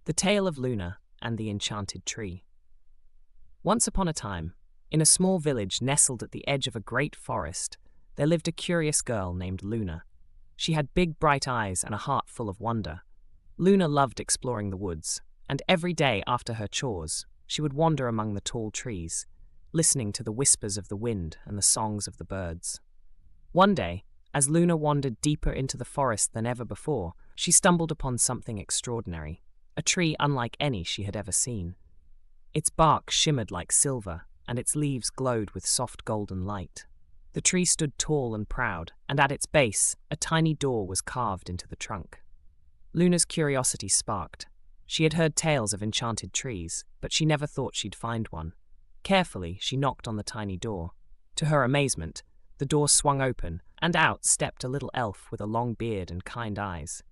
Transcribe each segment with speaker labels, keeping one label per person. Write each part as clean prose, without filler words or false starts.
Speaker 1: The Tale of Luna and the Enchanted Tree. Once upon a time, in a small village nestled at the edge of a great forest, there lived a curious girl named Luna. She had big bright eyes and a heart full of wonder. Luna loved exploring the woods, and every day after her chores, she would wander among the tall trees, listening to the whispers of the wind and the songs of the birds. One day, as Luna wandered deeper into the forest than ever before, she stumbled upon something extraordinary. A tree unlike any she had ever seen. Its bark shimmered like silver, and its leaves glowed with soft golden light. The tree stood tall and proud, and at its base, a tiny door was carved into the trunk. Luna's curiosity sparked. She had heard tales of enchanted trees, but she never thought she'd find one. Carefully, she knocked on the tiny door. To her amazement, the door swung open, and out stepped a little elf with a long beard and kind eyes.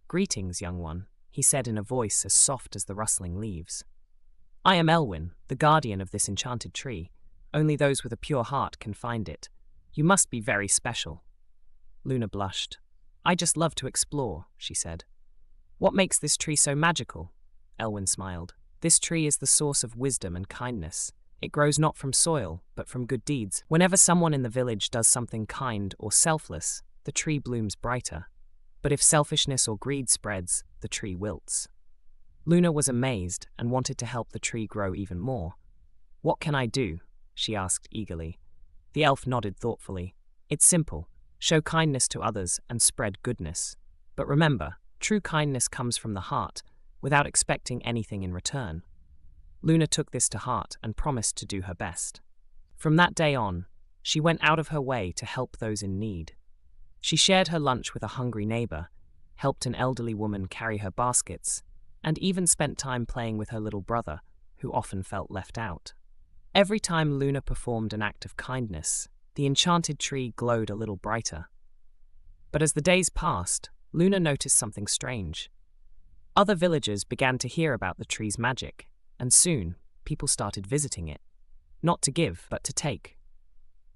Speaker 1: "Greetings, young one," he said in a voice as soft as the rustling leaves. "I am Elwin, the guardian of this enchanted tree. Only those with a pure heart can find it. You must be very special." Luna blushed. "I just love to explore," she said. "What makes this tree so magical?" Elwin smiled. "This tree is the source of wisdom and kindness. It grows not from soil, but from good deeds. Whenever someone in the village does something kind or selfless, the tree blooms brighter. But if selfishness or greed spreads, the tree wilts." Luna was amazed and wanted to help the tree grow even more. "What can I do?" she asked eagerly. The elf nodded thoughtfully. "It's simple. Show kindness to others and spread goodness. But remember, true kindness comes from the heart, without expecting anything in return." Luna took this to heart and promised to do her best. From that day on, she went out of her way to help those in need. She shared her lunch with a hungry neighbor, helped an elderly woman carry her baskets, and even spent time playing with her little brother, who often felt left out. Every time Luna performed an act of kindness, the enchanted tree glowed a little brighter. But as the days passed, Luna noticed something strange. Other villagers began to hear about the tree's magic, and soon people started visiting it, not to give, but to take.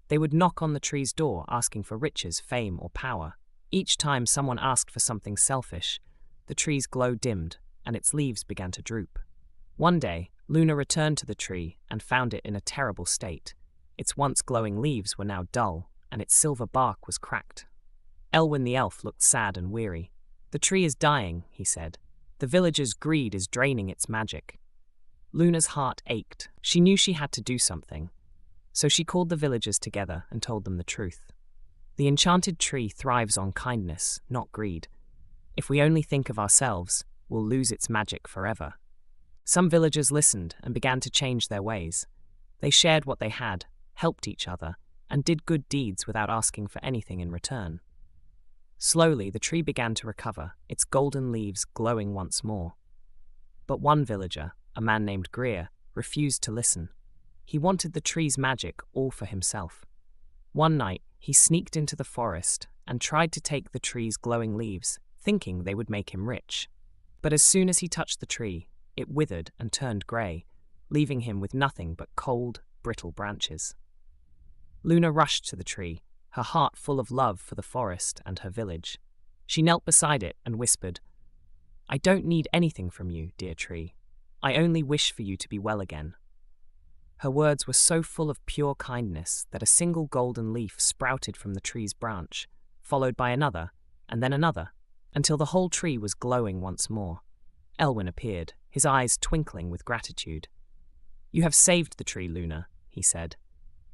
Speaker 1: They would knock on the tree's door asking for riches, fame, or power. Each time someone asked for something selfish, the tree's glow dimmed and its leaves began to droop. One day, Luna returned to the tree and found it in a terrible state. Its once glowing leaves were now dull, and its silver bark was cracked. Elwin the elf looked sad and weary. "The tree is dying," he said. "The villagers' greed is draining its magic." Luna's heart ached. She knew she had to do something. So she called the villagers together and told them the truth. The enchanted tree thrives on kindness, not greed. If we only think of ourselves, we'll lose its magic forever. Some villagers listened and began to change their ways. They shared what they had, helped each other, and did good deeds without asking for anything in return. Slowly, the tree began to recover, its golden leaves glowing once more. But one villager, a man named Greer, refused to listen. He wanted the tree's magic all for himself. One night, he sneaked into the forest and tried to take the tree's glowing leaves, thinking they would make him rich. But as soon as he touched the tree, it withered and turned grey, leaving him with nothing but cold, brittle branches. Luna rushed to the tree, her heart full of love for the forest and her village. She knelt beside it and whispered, "I don't need anything from you, dear tree. I only wish for you to be well again." Her words were so full of pure kindness that a single golden leaf sprouted from the tree's branch, followed by another, and then another, until the whole tree was glowing once more. Elwin appeared, his eyes twinkling with gratitude. "You have saved the tree, Luna," he said.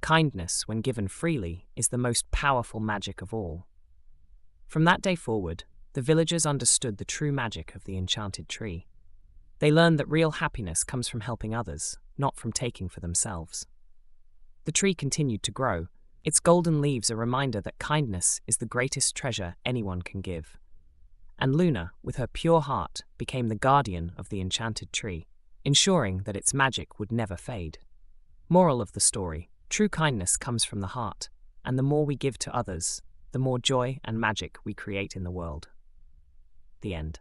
Speaker 1: "Kindness, when given freely, is the most powerful magic of all." From that day forward, the villagers understood the true magic of the enchanted tree. They learned that real happiness comes from helping others, not from taking for themselves. The tree continued to grow, its golden leaves a reminder that kindness is the greatest treasure anyone can give. And Luna, with her pure heart, became the guardian of the enchanted tree, ensuring that its magic would never fade. Moral of the story: true kindness comes from the heart, and the more we give to others, the more joy and magic we create in the world. The end.